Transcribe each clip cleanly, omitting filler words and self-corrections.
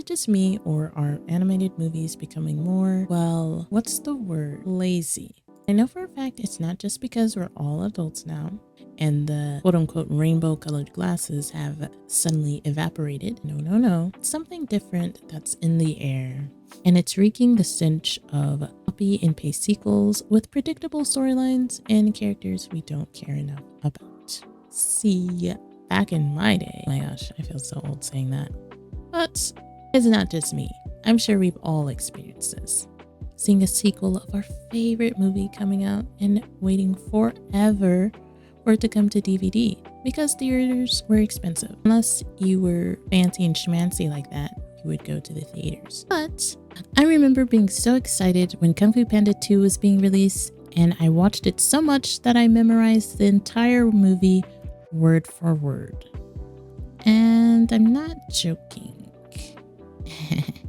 it just me, or are animated movies becoming more, well, what's the word? Lazy. I know for a fact it's not just because we're all adults now and the quote unquote rainbow colored glasses have suddenly evaporated. No. It's something different that's in the air. And it's reeking the stench of copy and paste sequels with predictable storylines and characters we don't care enough about. See, back in my day, my gosh, I feel so old saying that. But it's not just me. I'm sure we've all experienced this. Seeing a sequel of our favorite movie coming out and waiting forever for it to come to DVD because theaters were expensive. Unless you were fancy and schmancy like that, you would go to the theaters. But I remember being so excited when Kung Fu Panda 2 was being released, and I watched it so much that I memorized the entire movie word for word. And I'm not joking.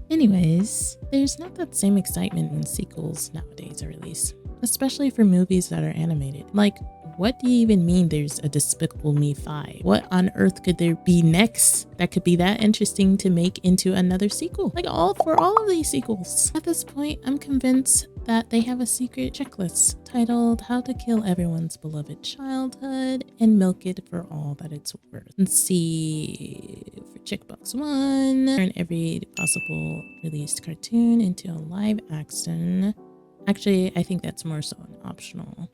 Anyways, there's not that same excitement when sequels nowadays are released, especially for movies that are animated. Like, what do you even mean there's a Despicable Me 5? What on earth could there be next that could be that interesting to make into another sequel? Like for all of these sequels. At this point, I'm convinced that they have a secret checklist titled How to Kill Everyone's Beloved Childhood and Milk It for All That It's Worth. Let's see, for checkbox 1, turn every possible released cartoon into a live action. Actually, I think that's more so an optional.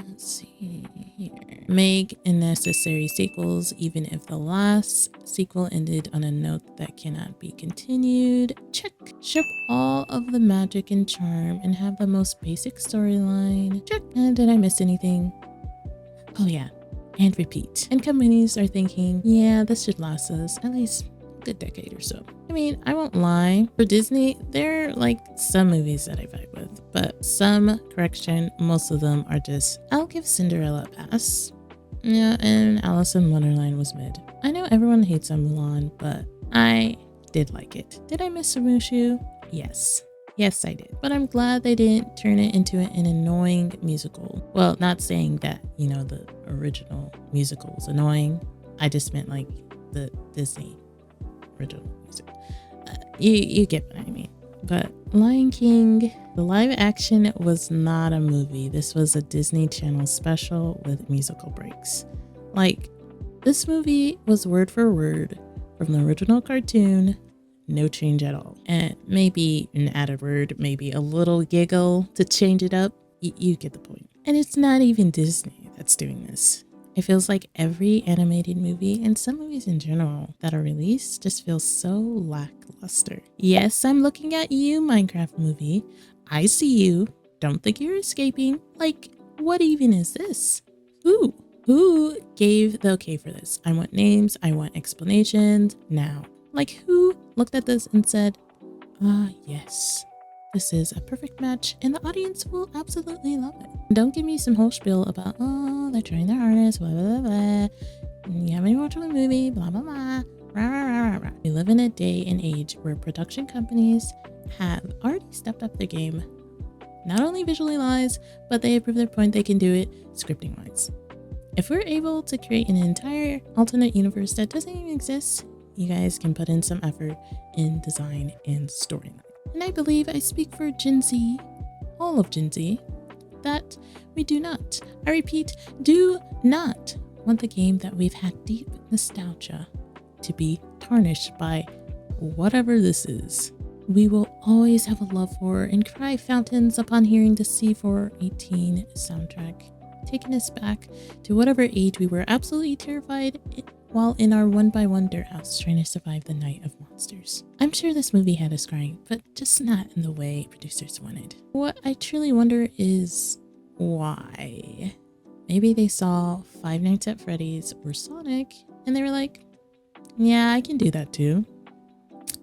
Let's see here. Make unnecessary sequels even if the last sequel ended on a note that cannot be continued. Check. Strip all of the magic and charm and have the most basic storyline. Check. And did I miss anything? Oh yeah. And repeat. And companies are thinking, yeah, this should last us at least a decade or so. I mean, I won't lie. For Disney, there are like some movies that I vibe with, but most of them are just, I'll give Cinderella a pass. Yeah, and Alice in Wonderland was mid. I know everyone hates on Mulan, but I did like it. Did I miss Mushu? Yes. Yes, I did. But I'm glad they didn't turn it into an annoying musical. Well, not saying that, the original musical was annoying. I just meant like the Disney original music. You get what I mean. But Lion King, the live action was not a movie. This was a Disney Channel special with musical breaks. Like, this movie was word for word from the original cartoon, no change at all. And maybe an added word, maybe a little giggle to change it up. You get the point. And it's not even Disney that's doing this. It feels like every animated movie and some movies in general that are released just feel so lackluster. Yes, I'm looking at you, Minecraft movie. I see you. Don't think you're escaping. Like, what even is this? Who gave the okay for this? I want names. I want explanations now. Like, who looked at this and said, yes. This is a perfect match and the audience will absolutely love it. Don't give me some whole spiel about, they're trying their hardest, blah, blah, blah. You haven't watched the movie, blah, blah, blah. Rah, rah, rah, rah, rah. We live in a day and age where production companies have already stepped up their game. Not only visually wise, but they have proved their point they can do it scripting wise. If we're able to create an entire alternate universe that doesn't even exist, you guys can put in some effort in design and storyline. And I believe I speak for Gen Z, all of Gen Z, that we do not, I repeat, do not want the game that we've had deep nostalgia to be tarnished by whatever this is. We will always have a love for and cry fountains upon hearing the C418 soundtrack, taking us back to whatever age we were absolutely terrified while in our 1x1 dirt house trying to survive the night of monsters. I'm sure this movie had us crying, but just not in the way producers wanted. What I truly wonder is why. Maybe they saw Five Nights at Freddy's or Sonic and they were like, yeah, I can do that too.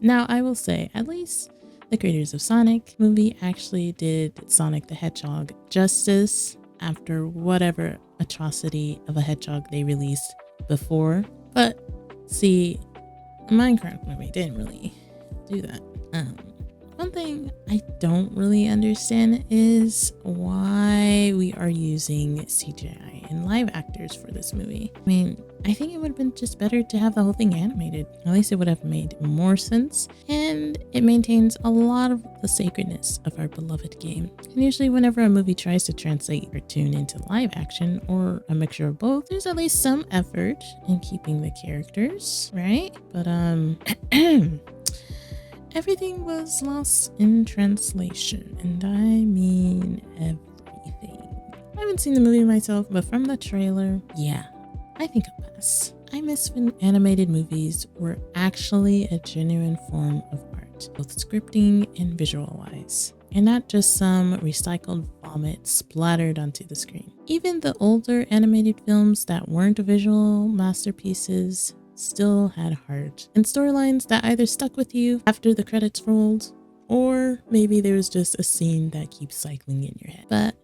Now, I will say, at least the creators of Sonic movie actually did Sonic the Hedgehog justice after whatever atrocity of a hedgehog they released before. But see, Minecraft movie didn't really do that. One thing I don't really understand is why we are using CGI and live actors for this movie. I mean, I think it would have been just better to have the whole thing animated. At least it would have made more sense, and it maintains a lot of the sacredness of our beloved game. And usually whenever a movie tries to translate cartoon into live action, or a mixture of both, there's at least some effort in keeping the characters, right? But everything was lost in translation, and I mean everything. I haven't seen the movie myself, but from the trailer, yeah, I think I'll pass. I miss when animated movies were actually a genuine form of art, both scripting and visual-wise, and not just some recycled vomit splattered onto the screen. Even the older animated films that weren't visual masterpieces still had heart and storylines that either stuck with you after the credits rolled, or maybe there was just a scene that keeps cycling in your head. But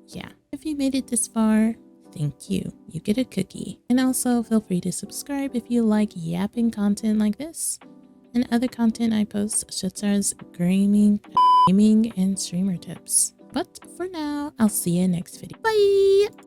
yeah, if you made it this far, thank you. You get a cookie. And also feel free to subscribe if you like yapping content like this and other content I post, such as gaming and streamer tips. But for now, I'll see you next video. Bye!